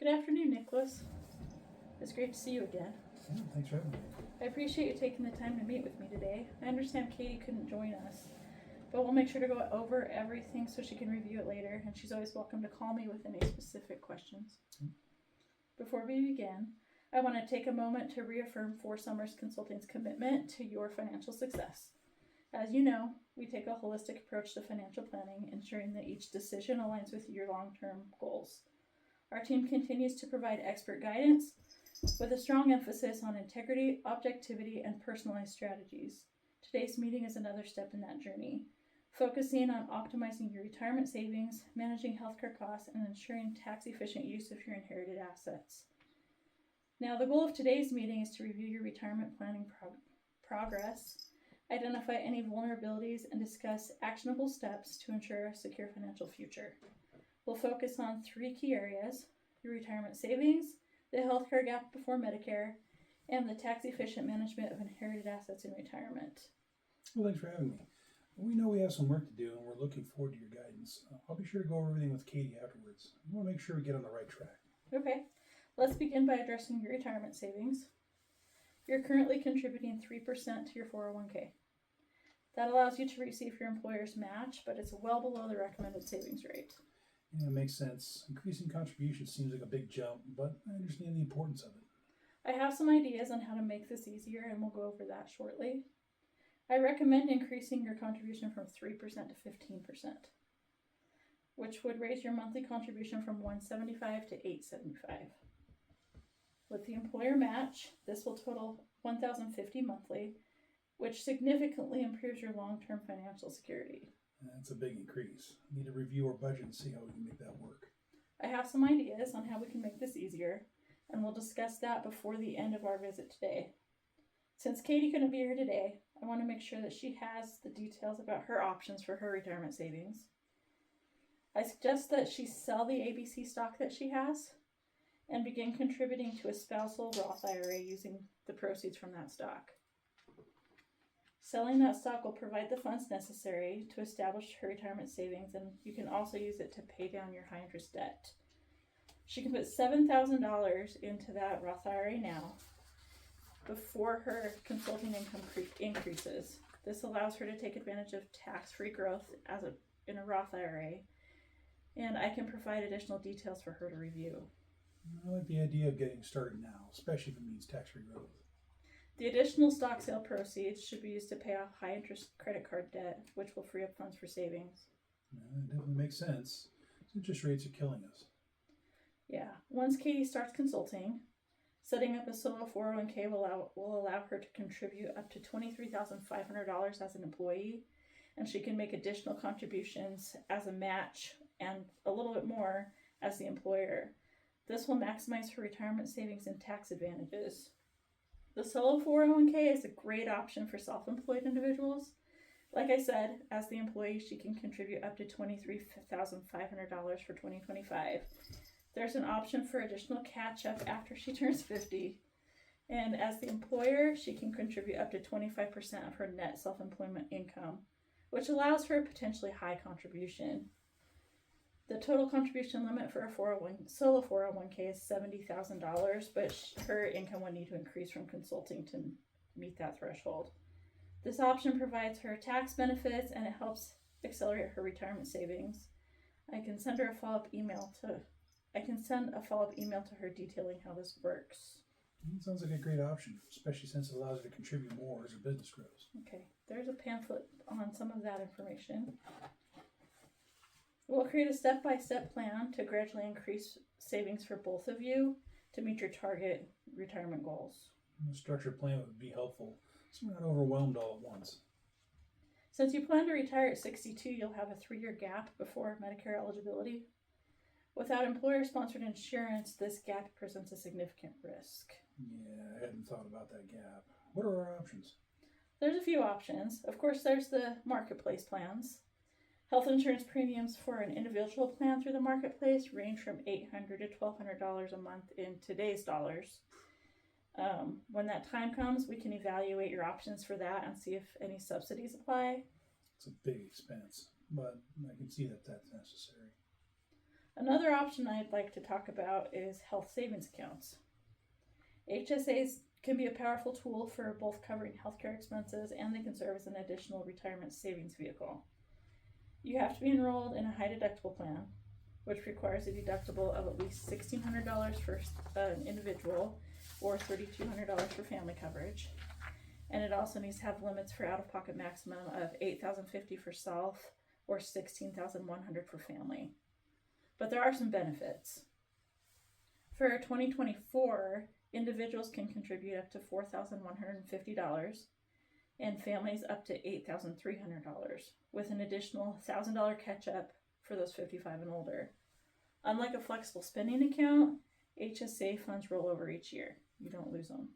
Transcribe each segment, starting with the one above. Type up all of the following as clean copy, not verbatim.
Good afternoon, Nicholas. It's great to see you again. Yeah, thanks for having me. I appreciate you taking the time to meet with me today. I understand Katie couldn't join us, but we'll make sure to go over everything so she can review it later, and she's always welcome to call me with any specific questions. Before we begin, I want to take a moment to reaffirm Four Summers Consulting's commitment to your financial success. As you know, we take a holistic approach to financial planning, ensuring that each decision aligns with your long-term goals. Our team continues to provide expert guidance with a strong emphasis on integrity, objectivity, and personalized strategies. Today's meeting is another step in that journey, focusing on optimizing your retirement savings, managing healthcare costs, and ensuring tax-efficient use of your inherited assets. Now, the goal of today's meeting is to review your retirement planning progress, identify any vulnerabilities, and discuss actionable steps to ensure a secure financial future. We'll focus on three key areas: your retirement savings, the healthcare gap before Medicare, and the tax-efficient management of inherited assets in retirement. Well, thanks for having me. We know we have some work to do, and we're looking forward to your guidance. I'll be sure to go over everything with Katie afterwards. We want to make sure we get on the right track. Okay, let's begin by addressing your retirement savings. You're currently contributing 3% to your 401k. That allows you to receive your employer's match, but it's well below the recommended savings rate. Yeah, it makes sense. Increasing contributions seems like a big jump, but I understand the importance of it. I have some ideas on how to make this easier, and we'll go over that shortly. I recommend increasing your contribution from 3% to 15%, which would raise your monthly contribution from $175 to $875. With the employer match, this will total $1,050 monthly, which significantly improves your long-term financial security. That's a big increase. We need to review our budget and see how we can make that work. I have some ideas on how we can make this easier, and we'll discuss that before the end of our visit today. Since Katie couldn't be here today, I want to make sure that she has the details about her options for her retirement savings. I suggest that she sell the ABC stock that she has and begin contributing to a spousal Roth IRA using the proceeds from that stock. Selling that stock will provide the funds necessary to establish her retirement savings, and you can also use it to pay down your high interest debt. She can put $7,000 into that Roth IRA now before her consulting income increases. This allows her to take advantage of tax-free growth in a Roth IRA, and I can provide additional details for her to review. I like the idea of getting started now, especially if it means tax-free growth. The additional stock sale proceeds should be used to pay off high interest credit card debt, which will free up funds for savings. It definitely makes sense. Interest rates are killing us. Yeah. Once Katie starts consulting, setting up a solo 401k will allow her to contribute up to $23,500 as an employee, and she can make additional contributions as a match and a little bit more as the employer. This will maximize her retirement savings and tax advantages. The solo 401k is a great option for self-employed individuals. Like I said, as the employee, she can contribute up to $23,500 for 2025. There's an option for additional catch-up after she turns 50. And as the employer, she can contribute up to 25% of her net self-employment income, which allows for a potentially high contribution. The total contribution limit for a solo 401k is $70,000, but her income would need to increase from consulting to meet that threshold. This option provides her tax benefits, and it helps accelerate her retirement savings. I can send a follow-up email to her detailing how this works. It sounds like a great option, especially since it allows her to contribute more as her business grows. Okay, there's a pamphlet on some of that information. We'll create a step-by-step plan to gradually increase savings for both of you to meet your target retirement goals. A structured plan would be helpful, so we're not overwhelmed all at once. Since you plan to retire at 62, you'll have a 3-year gap before Medicare eligibility. Without employer-sponsored insurance, this gap presents a significant risk. Yeah, I hadn't thought about that gap. What are our options? There's a few options. Of course, there's the marketplace plans. Health insurance premiums for an individual plan through the marketplace range from $800 to $1,200 a month in today's dollars. When that time comes, we can evaluate your options for that and see if any subsidies apply. It's a big expense, but I can see that that's necessary. Another option I'd like to talk about is health savings accounts. HSAs can be a powerful tool for both covering healthcare expenses, and they can serve as an additional retirement savings vehicle. You have to be enrolled in a high deductible plan, which requires a deductible of at least $1,600 for an individual or $3,200 for family coverage. And it also needs to have limits for out-of-pocket maximum of $8,050 for self or $16,100 for family. But there are some benefits. For 2024, individuals can contribute up to $4,150 and families up to $8,300 with an additional $1,000 catch-up for those 55 and older. Unlike a flexible spending account, HSA funds roll over each year. You don't lose them.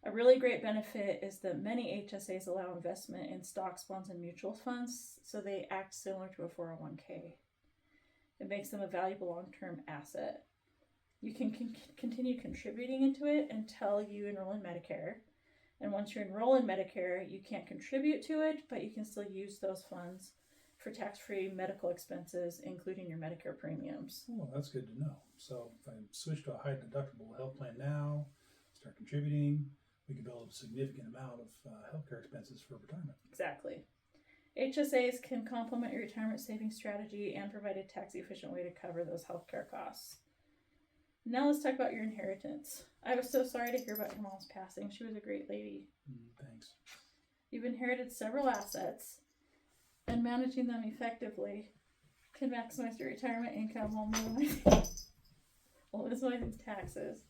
A really great benefit is that many HSAs allow investment in stocks, bonds, and mutual funds, so they act similar to a 401k. It makes them a valuable long-term asset. You can continue contributing into it until you enroll in Medicare. And once you enroll in Medicare, you can't contribute to it, but you can still use those funds for tax-free medical expenses, including your Medicare premiums. Well, that's good to know. So if I switch to a high deductible health plan now, start contributing, we can build a significant amount of healthcare expenses for retirement. Exactly. HSAs can complement your retirement savings strategy and provide a tax-efficient way to cover those healthcare costs. Now let's talk about your inheritance. I was so sorry to hear about your mom's passing. She was a great lady. Thanks. You've inherited several assets, and managing them effectively can maximize your retirement income while minimizing taxes.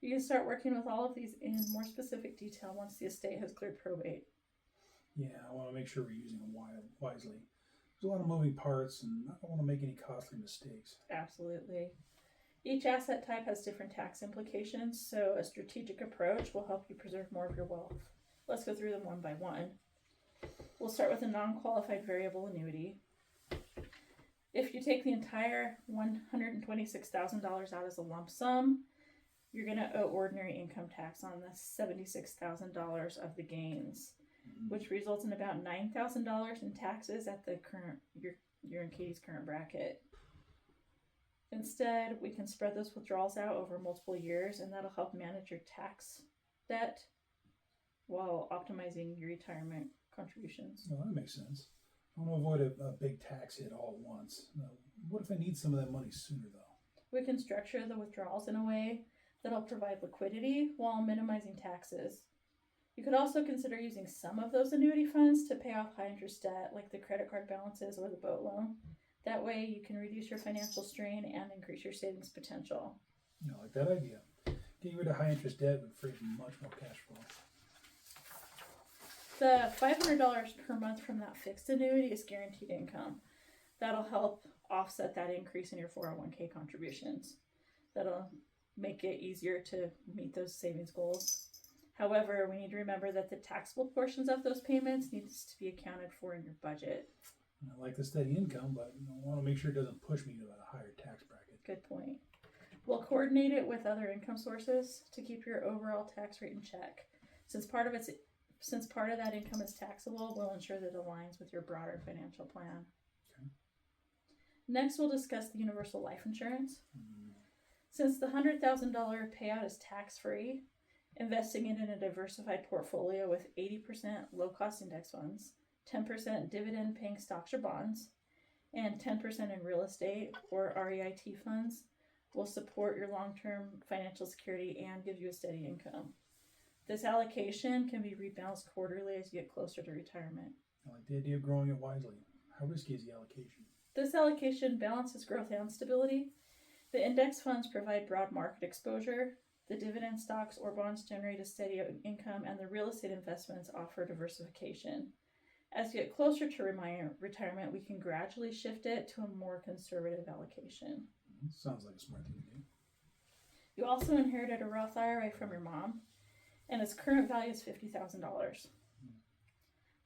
You can start working with all of these in more specific detail once the estate has cleared probate. Yeah, I want to make sure we're using them wisely. There's a lot of moving parts, and I don't want to make any costly mistakes. Absolutely. Each asset type has different tax implications, so a strategic approach will help you preserve more of your wealth. Let's go through them one by one. We'll start with a non-qualified variable annuity. If you take the entire $126,000 out as a lump sum, you're going to owe ordinary income tax on the $76,000 of the gains, which results in about $9,000 in taxes at the current, you're in Katie's current bracket. Instead, we can spread those withdrawals out over multiple years, and that'll help manage your tax debt while optimizing your retirement contributions. Well, that makes sense. I want to avoid a big tax hit all at once. What if I need some of that money sooner, though? We can structure the withdrawals in a way that'll provide liquidity while minimizing taxes. You could also consider using some of those annuity funds to pay off high interest debt like the credit card balances or the boat loan. That way you can reduce your financial strain and increase your savings potential. I like that idea. Getting rid of high interest debt would free up much more cash flow. The $500 per month from that fixed annuity is guaranteed income. That'll help offset that increase in your 401k contributions. That'll make it easier to meet those savings goals. However, we need to remember that the taxable portions of those payments needs to be accounted for in your budget. I like the steady income, but I want to make sure it doesn't push me to a higher tax bracket. Good point. We'll coordinate it with other income sources to keep your overall tax rate in check. Since part of that income is taxable, we'll ensure that it aligns with your broader financial plan. Okay. Next, we'll discuss the universal life insurance. Since the $100,000 payout is tax-free, investing it in a diversified portfolio with 80% low-cost index funds, 10% dividend-paying stocks or bonds, and 10% in real estate or REIT funds will support your long-term financial security and give you a steady income. This allocation can be rebalanced quarterly as you get closer to retirement. I like the idea of growing it wisely. How risky is the allocation? This allocation balances growth and stability. The index funds provide broad market exposure. The dividend stocks or bonds generate a steady income, and the real estate investments offer diversification. As you get closer to retirement, we can gradually shift it to a more conservative allocation. Sounds like a smart thing to do. You also inherited a Roth IRA from your mom, and its current value is $50,000.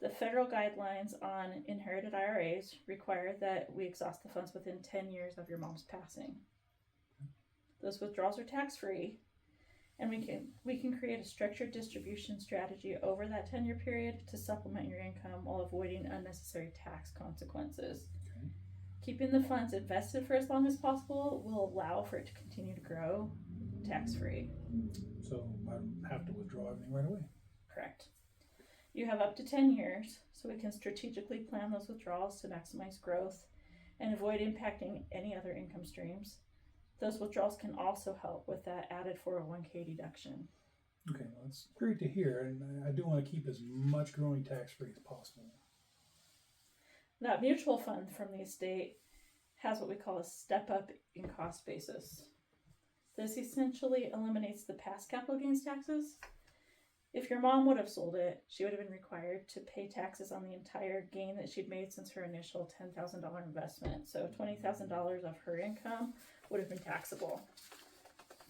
The federal guidelines on inherited IRAs require that we exhaust the funds within 10 years of your mom's passing. Those withdrawals are tax-free, and we can create a structured distribution strategy over that 10-year period to supplement your income while avoiding unnecessary tax consequences. Okay. Keeping the funds invested for as long as possible will allow for it to continue to grow tax-free. So I don't have to withdraw everything right away. Correct. You have up to 10 years, so we can strategically plan those withdrawals to maximize growth and avoid impacting any other income streams. Those withdrawals can also help with that added 401k deduction. Okay, well, that's great to hear, and I do want to keep as much growing tax-free as possible. That mutual fund from the estate has what we call a step up in cost basis. This essentially eliminates the past capital gains taxes. If your mom would have sold it, she would have been required to pay taxes on the entire gain that she'd made since her initial $10,000 investment. So $20,000 of her income would have been taxable.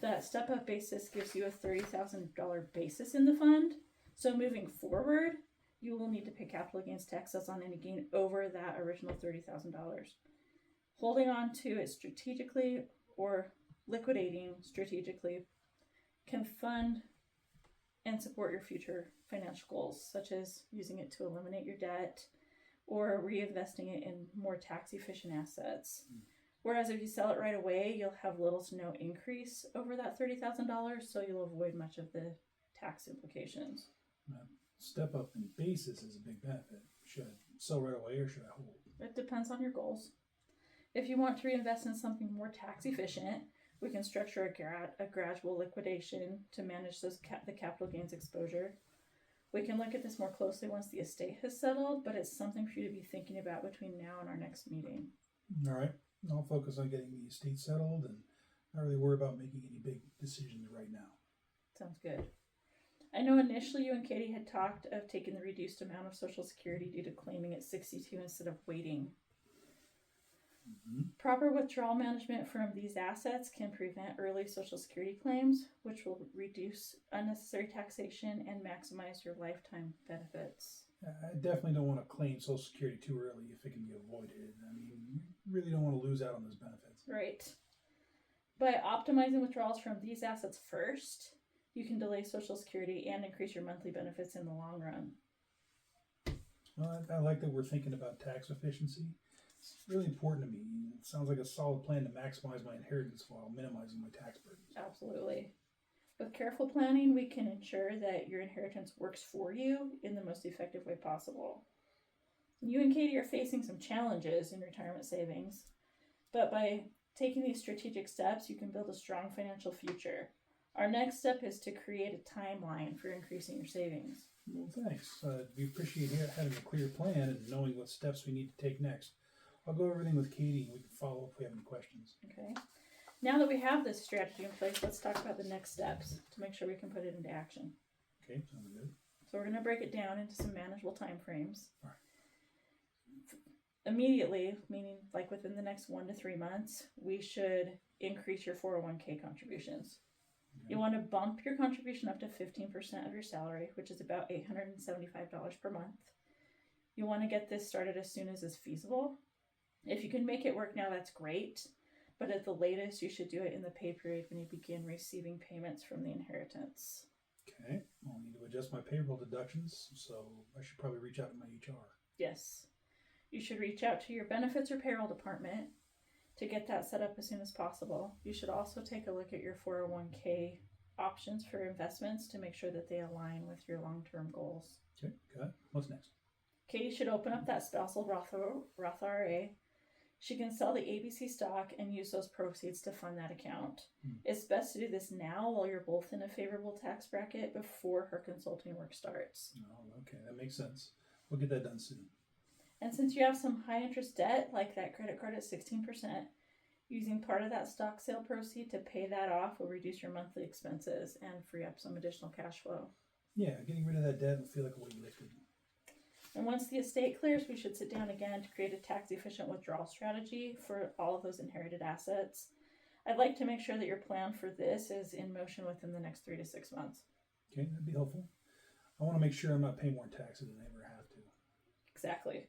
That step up basis gives you a $30,000 basis in the fund. So moving forward, you will need to pay capital gains taxes on any gain over that original $30,000. Holding on to it strategically or liquidating strategically can fund and support your future financial goals, such as using it to eliminate your debt or reinvesting it in more tax efficient assets. Whereas if you sell it right away, you'll have little to no increase over that $30,000, so you'll avoid much of the tax implications. Step up in basis is a big benefit. Should I sell right away or should I hold? It depends on your goals. If you want to reinvest in something more tax efficient, we can structure a gradual liquidation to manage the capital gains exposure. We can look at this more closely once the estate has settled, but it's something for you to be thinking about between now and our next meeting. All right. I'll focus on getting the estate settled and not really worry about making any big decisions right now. Sounds good. I know initially you and Katie had talked of taking the reduced amount of Social Security due to claiming at 62 instead of waiting. Mm-hmm. Proper withdrawal management from these assets can prevent early Social Security claims, which will reduce unnecessary taxation and maximize your lifetime benefits. I definitely don't want to claim Social Security too early if it can be avoided. I mean, you really don't want to lose out on those benefits. Right. By optimizing withdrawals from these assets first, you can delay Social Security and increase your monthly benefits in the long run. Well, I like that we're thinking about tax efficiency. It's really important to me. It sounds like a solid plan to maximize my inheritance while minimizing my tax burdens. Absolutely. With careful planning, we can ensure that your inheritance works for you in the most effective way possible. You and Katie are facing some challenges in retirement savings, but by taking these strategic steps, you can build a strong financial future. Our next step is to create a timeline for increasing your savings. Well, thanks. We appreciate having a clear plan and knowing what steps we need to take next. I'll go over everything with Katie and we can follow up if we have any questions. Okay. Now that we have this strategy in place, let's talk about the next steps to make sure we can put it into action. Okay, sounds good. So we're going to break it down into some manageable time frames. All right. Immediately, meaning like within the next 1 to 3 months, we should increase your 401k contributions. Okay. You want to bump your contribution up to 15% of your salary, which is about $875 per month. You want to get this started as soon as is feasible. If you can make it work now, that's great. But at the latest, you should do it in the pay period when you begin receiving payments from the inheritance. Okay, I'll need to adjust my payroll deductions, so I should probably reach out to my HR. Yes. You should reach out to your benefits or payroll department to get that set up as soon as possible. You should also take a look at your 401k options for investments to make sure that they align with your long-term goals. Okay, got it. What's next? Katie should open up that spousal Roth IRA. She can sell the ABC stock and use those proceeds to fund that account. It's best to do this now while you're both in a favorable tax bracket before her consulting work starts. Oh, okay, that makes sense. We'll get that done soon. And since you have some high interest debt, like that credit card at 16%, using part of that stock sale proceed to pay that off will reduce your monthly expenses and free up some additional cash flow. Yeah, getting rid of that debt will feel like a weight lifted. And once the estate clears, we should sit down again to create a tax-efficient withdrawal strategy for all of those inherited assets. I'd like to make sure that your plan for this is in motion within the next 3 to 6 months. Okay, that'd be helpful. I want to make sure I'm not paying more taxes than I ever have to. Exactly.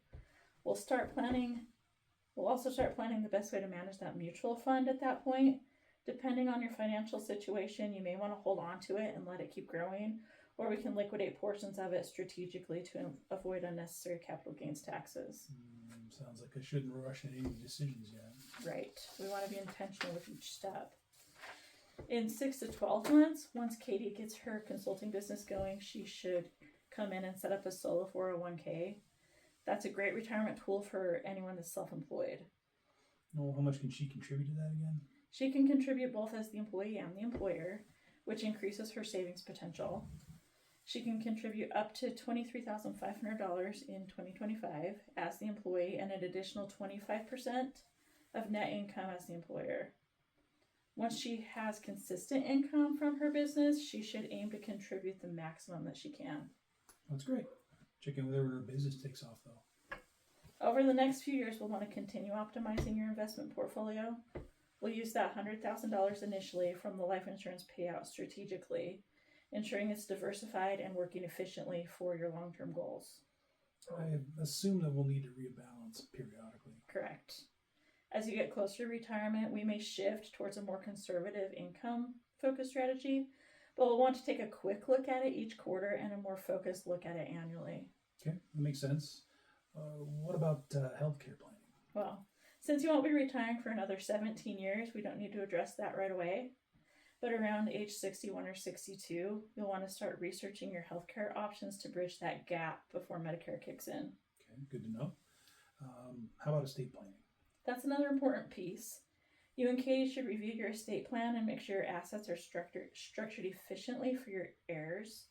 We'll also start planning the best way to manage that mutual fund at that point. Depending on your financial situation, you may want to hold on to it and let it keep growing, or we can liquidate portions of it strategically to avoid unnecessary capital gains taxes. Sounds like I shouldn't rush into any decisions yet. Right. We want to be intentional with each step. In 6 to 12 months, once Katie gets her consulting business going, she should come in and set up a solo 401k. That's a great retirement tool for anyone that's self-employed. Well, how much can she contribute to that again? She can contribute both as the employee and the employer, which increases her savings potential. She can contribute up to $23,500 in 2025 as the employee and an additional 25% of net income as the employer. Once she has consistent income from her business, she should aim to contribute the maximum that she can. That's great. Check in with her when her business takes off, though. Over the next few years, we'll want to continue optimizing your investment portfolio. We'll use that $100,000 initially from the life insurance payout strategically, ensuring it's diversified and working efficiently for your long-term goals. I assume that we'll need to rebalance periodically. Correct. As you get closer to retirement, we may shift towards a more conservative income-focused strategy, but we'll want to take a quick look at it each quarter and a more focused look at it annually. Okay, that makes sense. What about healthcare planning? Well, since you won't be retiring for another 17 years, we don't need to address that right away. But around age 61 or 62, you'll want to start researching your healthcare options to bridge that gap before Medicare kicks in. Okay, good to know. How about estate planning? That's another important piece. You and Katie should review your estate plan and make sure your assets are structured efficiently for your heirs.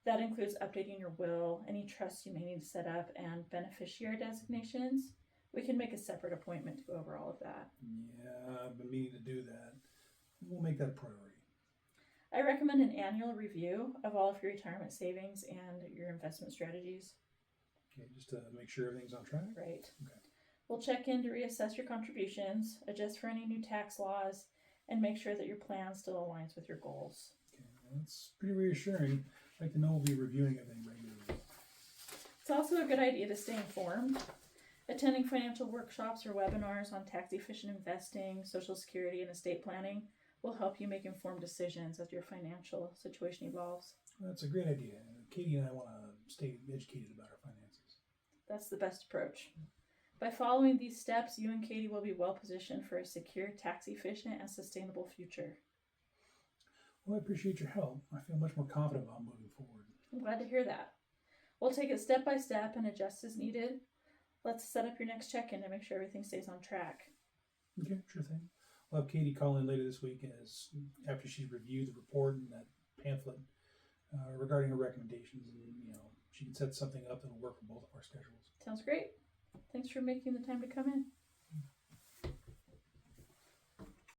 That includes updating your will, any trusts you may need to set up, and beneficiary designations. We can make a separate appointment to go over all of that. Yeah, I've been meaning to do that. We'll make that a priority. I recommend an annual review of all of your retirement savings and your investment strategies. Okay, just to make sure everything's on track? Right. Okay. We'll check in to reassess your contributions, adjust for any new tax laws, and make sure that your plan still aligns with your goals. Okay, well, that's pretty reassuring. I'd like to know we'll be reviewing everything regularly. It's also a good idea to stay informed. Attending financial workshops or webinars on tax-efficient investing, Social Security, and estate planning will help you make informed decisions as your financial situation evolves. Well, that's a great idea. Katie and I want to stay educated about our finances. That's the best approach. By following these steps, you and Katie will be well positioned for a secure, tax-efficient, and sustainable future. Well, I appreciate your help. I feel much more confident about moving forward. I'm glad to hear that. We'll take it step by step and adjust as needed. Let's set up your next check-in to make sure everything stays on track. Okay, sure thing. We'll have Katie call in later this week after she's reviewed the report and that pamphlet regarding her recommendations, and she can set something up that'll work for both of our schedules. Sounds great. Thanks for making the time to come in.